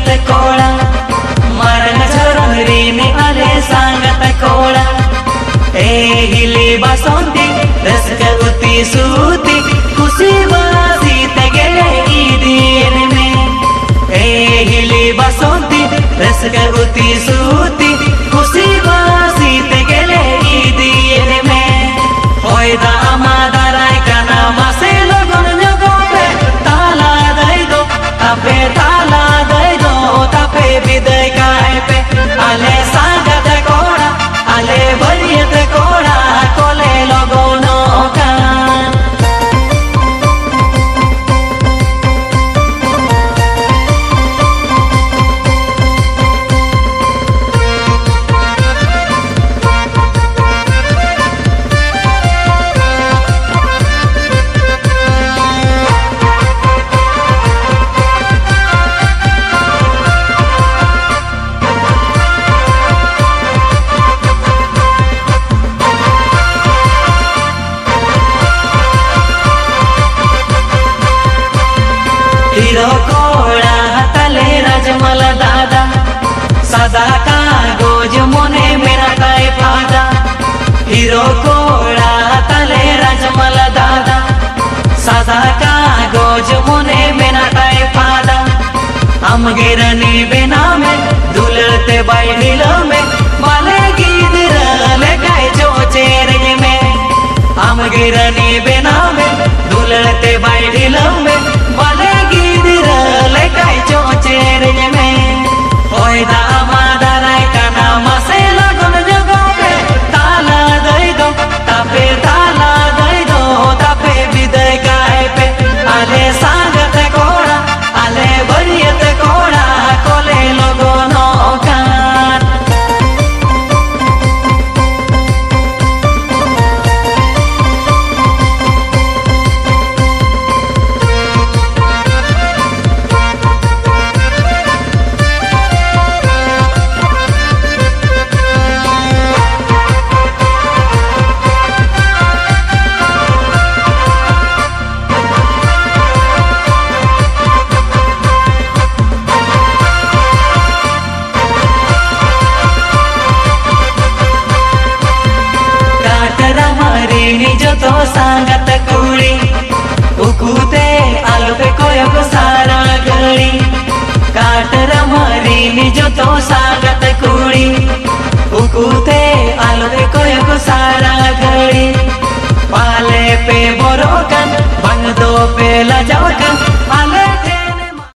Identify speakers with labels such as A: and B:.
A: ते कोड़ा मरन झरन रीने अले सांगत कोड़ा ए हिली बसंती रसक उती सूती खुशी बासी तगले ईदीन में ए हिली बसंती रसक उती सूती खुशी बासी तगले ईदीन में होय दा आमादाराय काना मासे लगन जगोपे ताला दई दो तापे विदय काय पे आले सांगत कोड़ा आले बरियत कोड़ा कोले लगोनो का हीरो कोड़ा तले राजमल दादा सदा का गोज मोने मेरा ताए फादा हीरो कोड़ा तले राजमल दादा सदा का गोज मोने मेरा ताए फादा हम गिरनी बिना में दुलते बैठिल में माले गिदर ले गाय जो चेरे में हम गिरनी बिना में दुलते बैठिल में माले लेकाय चोचेर में होय दा आमादाराय काना मासे लगन जगोपे ताला दई दो तापे विदय काय पे आले सांगत कोड़ा आले बरियत कोड़ा कोले लगोनो कान जो तो सांगत कुड़ी उकुते आलू पे कोयो को सारा गड़ी काटर मरी जो तो सांगत